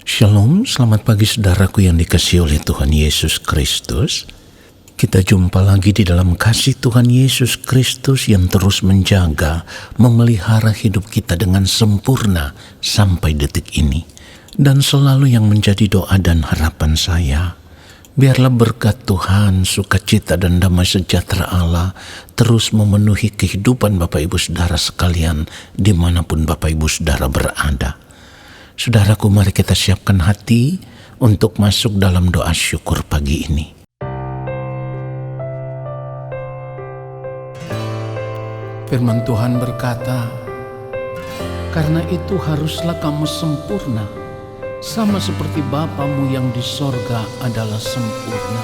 Shalom, selamat pagi saudaraku yang dikasihi oleh Tuhan Yesus Kristus. Kita jumpa lagi di dalam kasih Tuhan Yesus Kristus yang terus menjaga, memelihara hidup kita dengan sempurna sampai detik ini. Dan selalu yang menjadi doa dan harapan saya, biarlah berkat Tuhan, sukacita dan damai sejahtera Allah terus memenuhi kehidupan Bapak Ibu Saudara sekalian dimanapun Bapak Ibu Saudara berada. Saudaraku, mari kita siapkan hati untuk masuk dalam doa syukur pagi ini. Firman Tuhan berkata, "Karena itu haruslah kamu sempurna, sama seperti Bapamu yang di sorga adalah sempurna."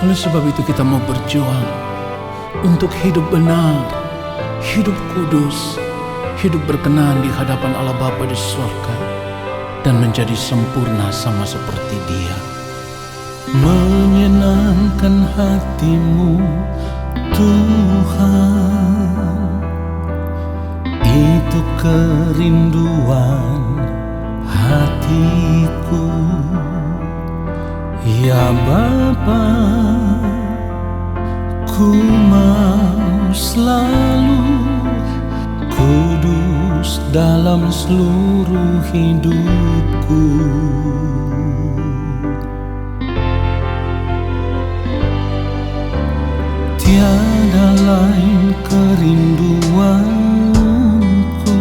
Oleh sebab itu kita mau berjuang untuk hidup benar, hidup kudus, hidup berkenan di hadapan Allah Bapa di surga, dan menjadi sempurna sama seperti Dia. Menyenangkan hatimu Tuhan, itu kerinduan hatiku. Ya Bapa, ku mau selalu kudus dalam seluruh hidupku. Tiada lain kerinduanku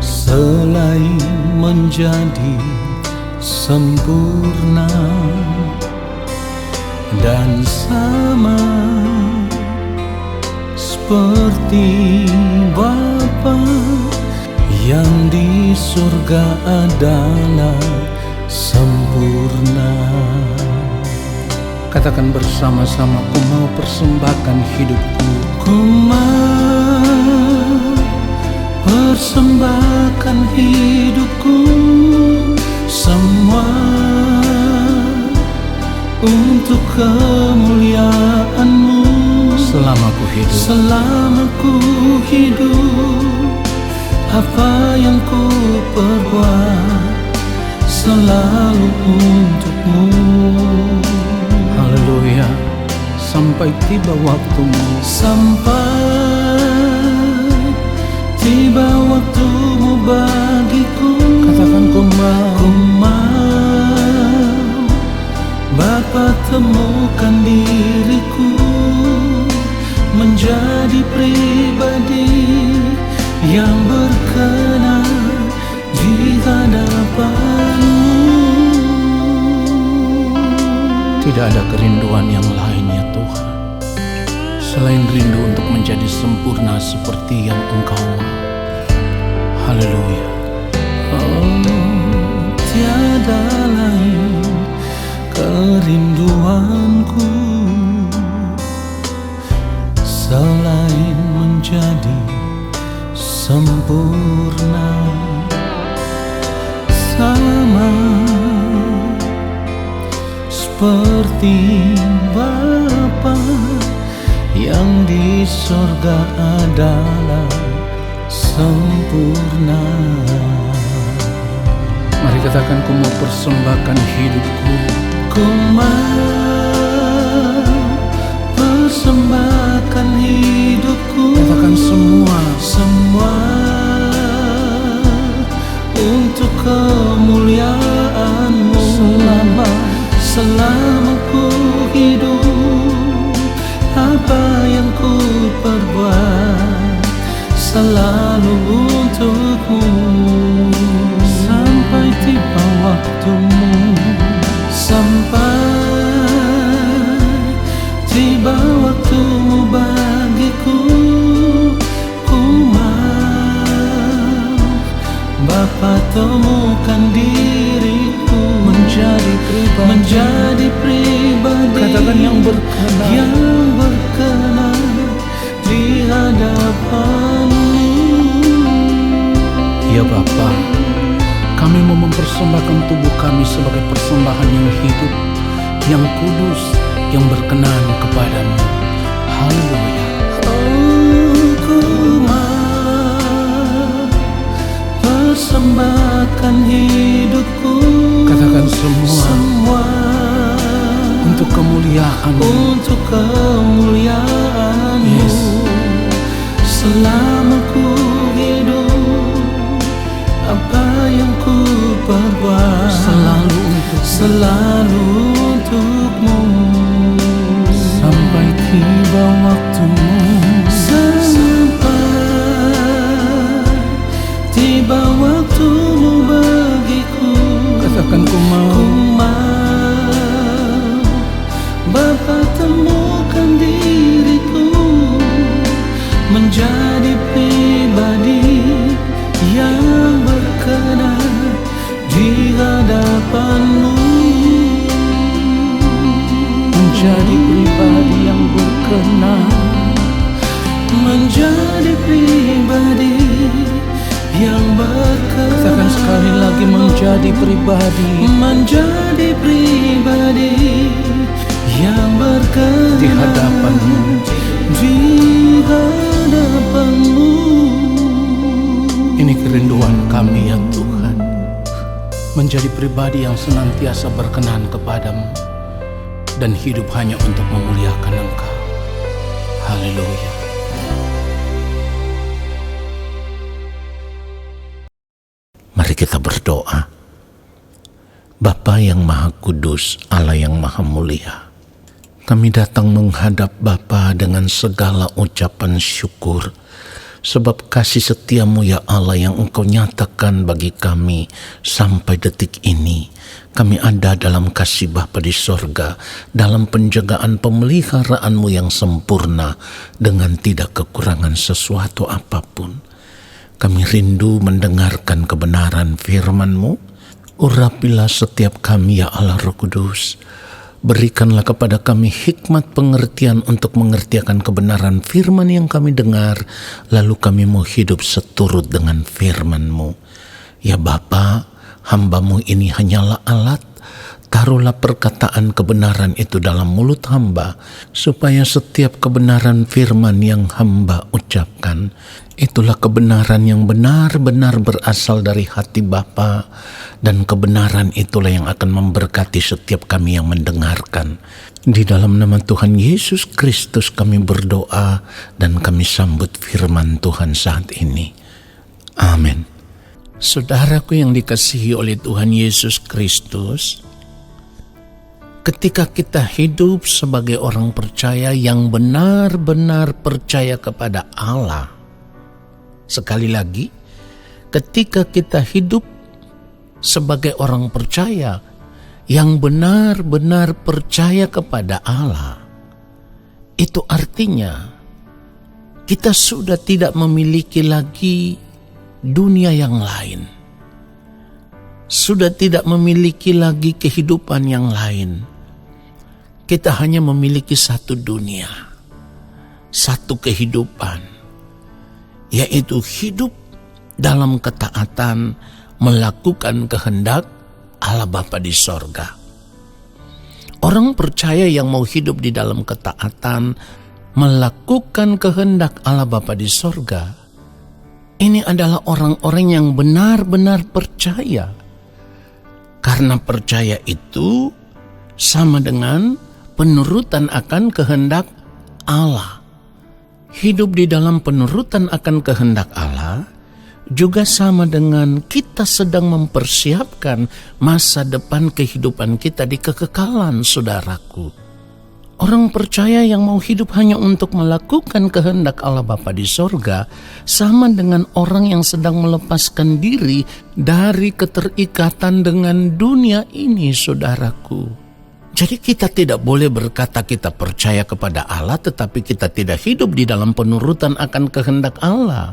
selain menjadi sempurna dan sama seperti Bapa yang di surga adalah sempurna. Katakan bersama-sama, ku mau persembahkan hidupku. Ku mau persembahkan hidupku semua untuk kemuliaan-Mu. Selama ku hidup, apa yang ku perbuat selalu untuk-Mu. Haleluya. Sampai tiba waktumu, sampai tiba waktumu bagiku. Katakan ku mau Bapa temukan diriku menjadi pribadi yang berkenan di hadapan-Mu. Tidak ada kerinduan yang lain ya Tuhan, selain rindu untuk menjadi sempurna seperti yang Engkau mau. Haleluya. Oh, tiada lain kerinduanku selain menjadi sempurna sama seperti Bapa yang di sorga adalah sempurna. Mari katakan, ku mau persembahkan hidupku. Ku mau persembahkan hidupku. Katakan semua untuk kemuliaan-Mu. Selama ku hidup, apa yang ku perbuat selalu untuk-Mu. Sampai tiba waktumu, sampai tiba waktumu bagiku. Ku mau Bapa temukan diriku menjadi pribadi, katakan yang berkenan di hadapan-Mu. Ya Bapa, kami mau mempersembahkan tubuh kami sebagai persembahan yang hidup, yang kudus, yang berkenan kepada-Mu. Haleluya. Oh, ku mau persembahkan serahkan hidupku, Katakan semua untuk kemuliaan-Mu. untuk kemuliaan-Mu. Yes. Selama ku hidup, apa yang ku perbuat selalu untuk-Mu. Sampai tiba waktu-Mu, Sampai tiba waktu-Mu bagiku. katakan ku mau. Ku mau Bapa temukan diriku menjadi pribadi yang berkenan di hadapan-Mu. Menjadi pribadi yang berkenan, Menjadi pribadi yang berkenan. katakan sekali lagi, menjadi pribadi Menjadi pribadi yang berkenan di hadapan-Mu. di hadapan-Mu. Ini kerinduan kami ya Tuhan, menjadi pribadi yang senantiasa berkenan kepadamu dan hidup hanya untuk memuliakan Engkau. Haleluya. Mari kita berdoa. Bapa yang Maha Kudus, Allah yang Maha Mulia, kami datang menghadap Bapa dengan segala ucapan syukur, sebab kasih setia-Mu ya Allah yang Engkau nyatakan bagi kami sampai detik ini. Kami ada dalam kasih Bapa di sorga, dalam penjagaan pemeliharaan-Mu yang sempurna, dengan tidak kekurangan sesuatu apapun. Kami rindu mendengarkan kebenaran firman-Mu. Urapilah setiap kami ya Allah Roh Kudus. Berikanlah kepada kami hikmat pengertian untuk mengertiakan kebenaran firman yang kami dengar, lalu kami mau hidup seturut dengan firman-Mu. Ya Bapa, hamba-Mu ini hanyalah alat. Taruhlah perkataan kebenaran itu dalam mulut hamba, supaya setiap kebenaran firman yang hamba ucapkan, itulah kebenaran yang benar-benar berasal dari hati Bapa, dan kebenaran itulah yang akan memberkati setiap kami yang mendengarkan. Di dalam nama Tuhan Yesus Kristus kami berdoa dan kami sambut firman Tuhan saat ini. Amin. Saudaraku yang dikasihi oleh Tuhan Yesus Kristus, ketika kita hidup sebagai orang percaya yang benar-benar percaya kepada Allah, sekali lagi, ketika kita hidup sebagai orang percaya yang benar-benar percaya kepada Allah, itu artinya kita sudah tidak memiliki lagi dunia yang lain. Sudah tidak memiliki lagi kehidupan yang lain. Kita hanya memiliki satu dunia, satu kehidupan, yaitu hidup dalam ketaatan, melakukan kehendak Allah Bapa di sorga. Orang percaya yang mau hidup di dalam ketaatan, melakukan kehendak Allah Bapa di sorga, ini adalah orang-orang yang benar-benar percaya. Karena percaya itu sama dengan penurutan akan kehendak Allah. Hidup di dalam penurutan akan kehendak Allah juga sama dengan kita sedang mempersiapkan masa depan kehidupan kita di kekekalan, saudaraku. Orang percaya yang mau hidup hanya untuk melakukan kehendak Allah Bapa di sorga sama dengan orang yang sedang melepaskan diri dari keterikatan dengan dunia ini, saudaraku. Jadi kita tidak boleh berkata kita percaya kepada Allah tetapi kita tidak hidup di dalam penurutan akan kehendak Allah.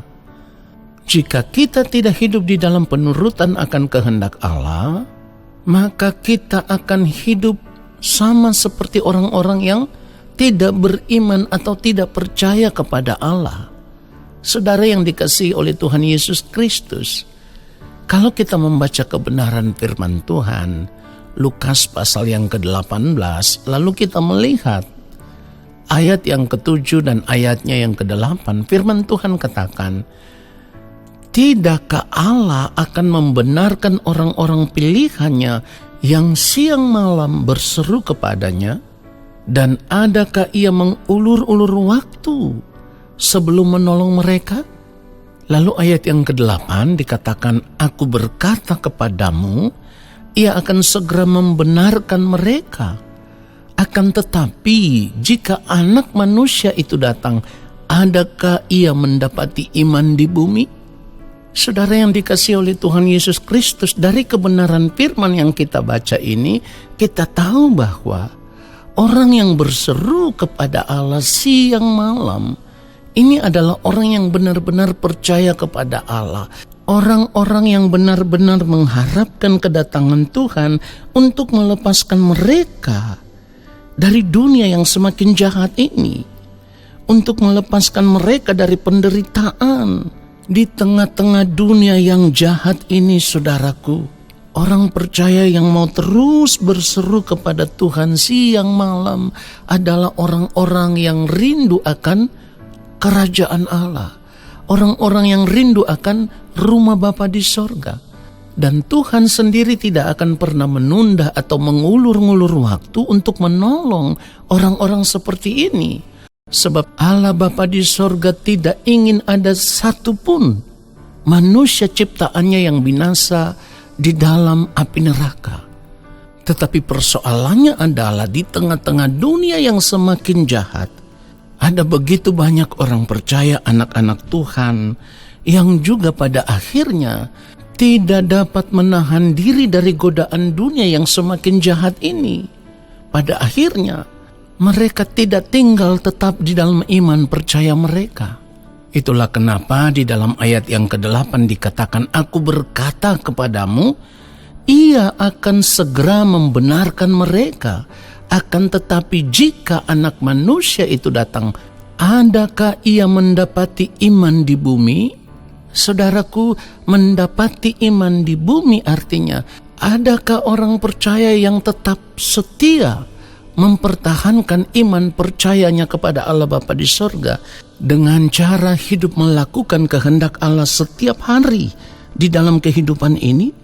Jika kita tidak hidup di dalam penurutan akan kehendak Allah, maka kita akan hidup sama seperti orang-orang yang tidak beriman atau tidak percaya kepada Allah. Saudara yang dikasihi oleh Tuhan Yesus Kristus, kalau kita membaca kebenaran firman Tuhan, Lukas pasal yang ke-18, lalu kita melihat ayat yang ke-7 dan ayatnya yang ke-8, firman Tuhan katakan, Tidakkah Allah akan membenarkan orang-orang pilihannya yang siang malam berseru kepadanya? Dan adakah ia mengulur-ulur waktu sebelum menolong mereka? Lalu ayat yang ke-8 dikatakan, Aku berkata kepadamu, ia akan segera membenarkan mereka. Akan tetapi, jika Anak Manusia itu datang, adakah ia mendapati iman di bumi? Saudara yang dikasihi oleh Tuhan Yesus Kristus, dari kebenaran firman yang kita baca ini, kita tahu bahwa orang yang berseru kepada Allah siang malam, ini adalah orang yang benar-benar percaya kepada Allah. Orang-orang yang benar-benar mengharapkan kedatangan Tuhan untuk melepaskan mereka dari dunia yang semakin jahat ini. Untuk melepaskan mereka dari penderitaan. Di tengah-tengah dunia yang jahat ini, saudaraku, orang percaya yang mau terus berseru kepada Tuhan siang malam adalah orang-orang yang rindu akan kerajaan Allah. Orang-orang yang rindu akan rumah Bapa di sorga. Dan Tuhan sendiri tidak akan pernah menunda atau mengulur-ngulur waktu untuk menolong orang-orang seperti ini. Sebab Allah Bapa di sorga tidak ingin ada satupun manusia ciptaannya yang binasa di dalam api neraka. Tetapi persoalannya adalah di tengah-tengah dunia yang semakin jahat, ada begitu banyak orang percaya, anak-anak Tuhan, yang juga pada akhirnya tidak dapat menahan diri dari godaan dunia yang semakin jahat ini. Pada akhirnya mereka tidak tinggal tetap di dalam iman percaya mereka. Itulah kenapa di dalam ayat yang ke-8 dikatakan, Aku berkata kepadamu, ia akan segera membenarkan mereka. Akan tetapi jika Anak Manusia itu datang, adakah ia mendapati iman di bumi? Saudaraku, mendapati iman di bumi artinya, adakah orang percaya yang tetap setia mempertahankan iman percayanya kepada Allah Bapa di sorga dengan cara hidup melakukan kehendak Allah setiap hari di dalam kehidupan ini?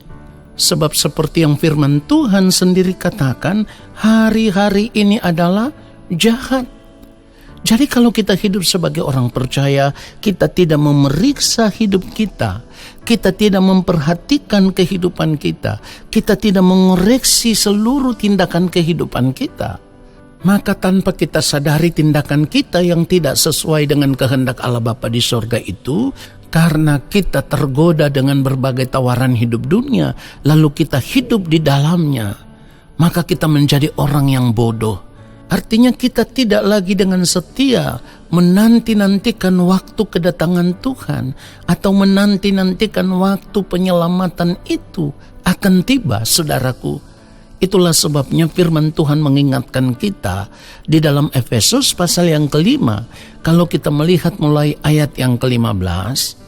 Sebab seperti yang firman Tuhan sendiri katakan, hari-hari ini adalah jahat. Jadi kalau kita hidup sebagai orang percaya, kita tidak memeriksa hidup kita, kita tidak memperhatikan kehidupan kita tidak mengoreksi seluruh tindakan kehidupan kita, maka tanpa kita sadari tindakan kita yang tidak sesuai dengan kehendak Allah Bapa di sorga itu, karena kita tergoda dengan berbagai tawaran hidup dunia, lalu kita hidup di dalamnya, maka kita menjadi orang yang bodoh. Artinya kita tidak lagi dengan setia menanti-nantikan waktu kedatangan Tuhan, atau menanti-nantikan waktu penyelamatan itu akan tiba, saudaraku. Itulah sebabnya firman Tuhan mengingatkan kita di dalam Efesus pasal yang ke-5. Kalau kita melihat mulai ayat yang ke-15,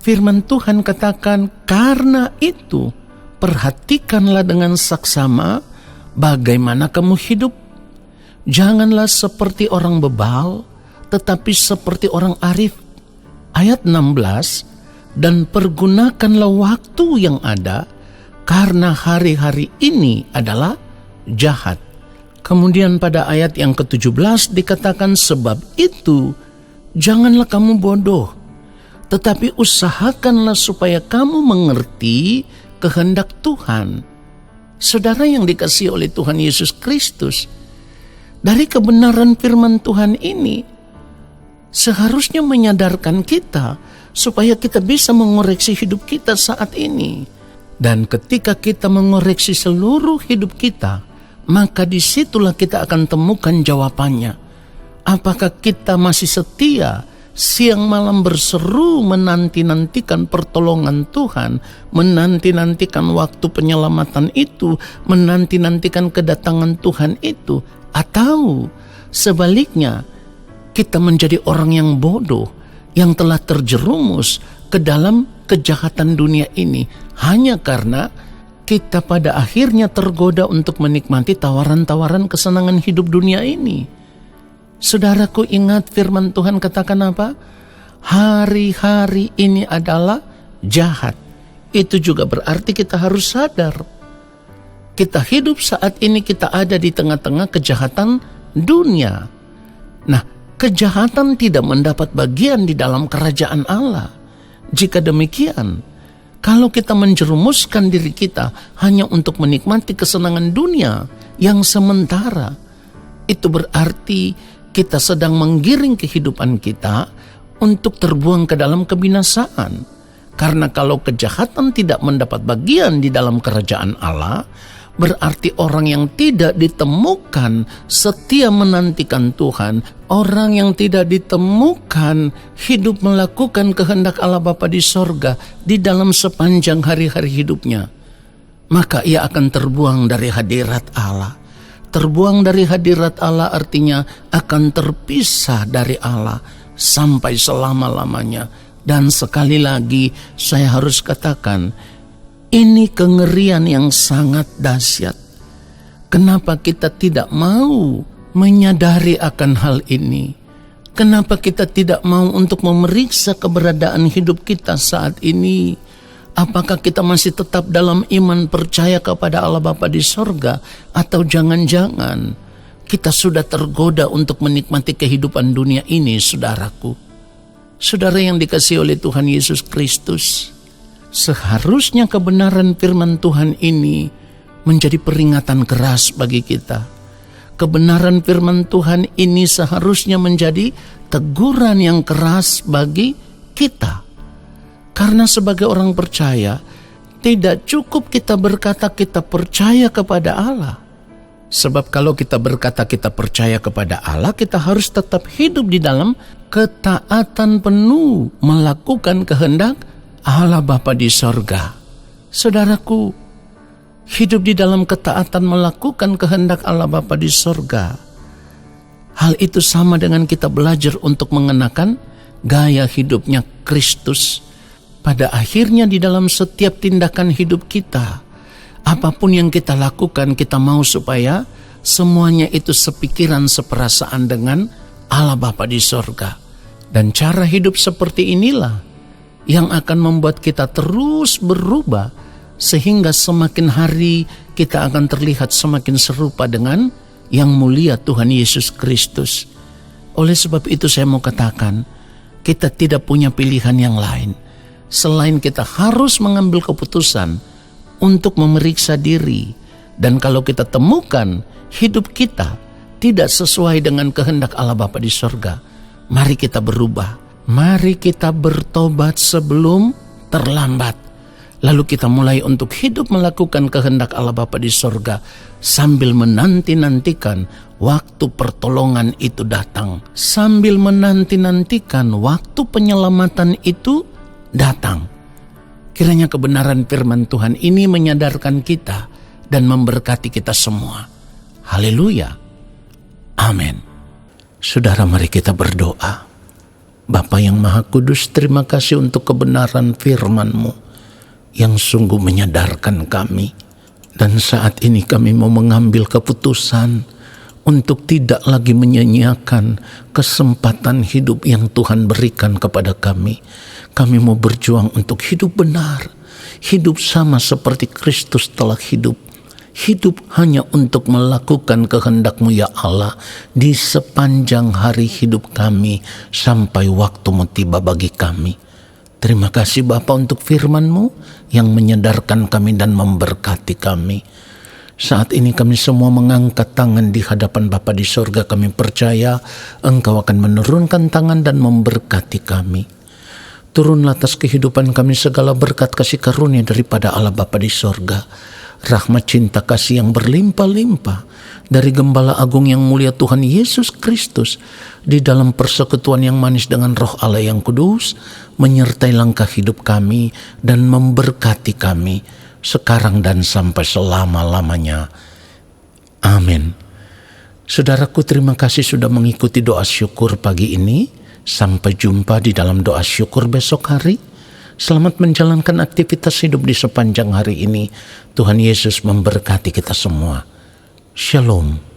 firman Tuhan katakan, karena itu perhatikanlah dengan saksama bagaimana kamu hidup. Janganlah seperti orang bebal, tetapi seperti orang arif. Ayat 16, dan pergunakanlah waktu yang ada, karena hari-hari ini adalah jahat. Kemudian pada ayat yang ke-17 dikatakan, sebab itu janganlah kamu bodoh, tetapi usahakanlah supaya kamu mengerti kehendak Tuhan. Saudara yang dikasihi oleh Tuhan Yesus Kristus, dari kebenaran firman Tuhan ini seharusnya menyadarkan kita supaya kita bisa mengoreksi hidup kita saat ini. Dan ketika kita mengoreksi seluruh hidup kita, maka disitulah kita akan temukan jawabannya. Apakah kita masih setia siang malam berseru menanti-nantikan pertolongan Tuhan, menanti-nantikan waktu penyelamatan itu, menanti-nantikan kedatangan Tuhan itu, atau sebaliknya kita menjadi orang yang bodoh yang telah terjerumus ke dalam kejahatan dunia ini hanya karena kita pada akhirnya tergoda untuk menikmati tawaran-tawaran kesenangan hidup dunia ini. Saudaraku, ingat firman Tuhan katakan apa? Hari-hari ini adalah jahat, itu juga berarti kita harus sadar. Kita hidup saat ini, kita ada di tengah-tengah kejahatan dunia. Nah, kejahatan tidak mendapat bagian di dalam kerajaan Allah. Jika demikian, kalau kita menjerumuskan diri kita hanya untuk menikmati kesenangan dunia yang sementara, itu berarti kita sedang menggiring kehidupan kita untuk terbuang ke dalam kebinasaan. Karena kalau kejahatan tidak mendapat bagian di dalam kerajaan Allah, berarti orang yang tidak ditemukan setia menantikan Tuhan, orang yang tidak ditemukan hidup melakukan kehendak Allah Bapa di sorga di dalam sepanjang hari-hari hidupnya, maka ia akan terbuang dari hadirat Allah. Terbuang dari hadirat Allah artinya akan terpisah dari Allah sampai selama-lamanya. Dan sekali lagi saya harus katakan, ini kengerian yang sangat dahsyat. Kenapa kita tidak mau menyadari akan hal ini? Kenapa kita tidak mau untuk memeriksa keberadaan hidup kita saat ini? Apakah kita masih tetap dalam iman percaya kepada Allah Bapa di sorga? Atau jangan-jangan kita sudah tergoda untuk menikmati kehidupan dunia ini, saudaraku? Saudara yang dikasihi oleh Tuhan Yesus Kristus, seharusnya kebenaran firman Tuhan ini menjadi peringatan keras bagi kita. Kebenaran firman Tuhan ini seharusnya menjadi teguran yang keras bagi kita. Karena sebagai orang percaya, tidak cukup kita berkata kita percaya kepada Allah. Sebab kalau kita berkata kita percaya kepada Allah, kita harus tetap hidup di dalam ketaatan penuh, melakukan kehendak Allah Bapa di sorga. Saudaraku, hidup di dalam ketaatan melakukan kehendak Allah Bapa di sorga, hal itu sama dengan kita belajar untuk mengenakan gaya hidupnya Kristus. Pada akhirnya di dalam setiap tindakan hidup kita, apapun yang kita lakukan, kita mau supaya semuanya itu sepikiran, seperasaan dengan Allah Bapa di sorga. Dan cara hidup seperti inilah yang akan membuat kita terus berubah, sehingga semakin hari kita akan terlihat semakin serupa dengan yang mulia Tuhan Yesus Kristus. Oleh sebab itu saya mau katakan, kita tidak punya pilihan yang lain selain kita harus mengambil keputusan untuk memeriksa diri. Dan kalau kita temukan hidup kita tidak sesuai dengan kehendak Allah Bapa di sorga, mari kita berubah. Mari kita bertobat sebelum terlambat. Lalu kita mulai untuk hidup melakukan kehendak Allah Bapa di sorga, sambil menanti-nantikan waktu pertolongan itu datang. Sambil menanti-nantikan waktu penyelamatan itu datang. Kiranya kebenaran firman Tuhan ini menyadarkan kita dan memberkati kita semua. Haleluya. Amin. Saudara, mari kita berdoa. Bapa yang Maha Kudus, terima kasih untuk kebenaran firman-Mu yang sungguh menyadarkan kami. Dan saat ini kami mau mengambil keputusan untuk tidak lagi menyia-nyiakan kesempatan hidup yang Tuhan berikan kepada kami. Kami mau berjuang untuk hidup benar, hidup sama seperti Kristus telah hidup. Hidup hanya untuk melakukan kehendak-Mu ya Allah di sepanjang hari hidup kami sampai waktu-Mu tiba bagi kami. Terima kasih Bapa untuk firman-Mu yang menyadarkan kami dan memberkati kami. Saat ini kami semua mengangkat tangan di hadapan Bapa di sorga. Kami percaya Engkau akan menurunkan tangan dan memberkati kami. Turunlah atas kehidupan kami segala berkat kasih karunia daripada Allah Bapa di sorga. Rahmat cinta kasih yang berlimpah-limpah dari Gembala Agung yang mulia Tuhan Yesus Kristus di dalam persekutuan yang manis dengan Roh Allah yang kudus menyertai langkah hidup kami dan memberkati kami sekarang dan sampai selama-lamanya. Amin. Saudaraku, terima kasih sudah mengikuti doa syukur pagi ini. Sampai jumpa di dalam doa syukur besok hari. Selamat menjalankan aktivitas hidup di sepanjang hari ini. Tuhan Yesus memberkati kita semua. Shalom.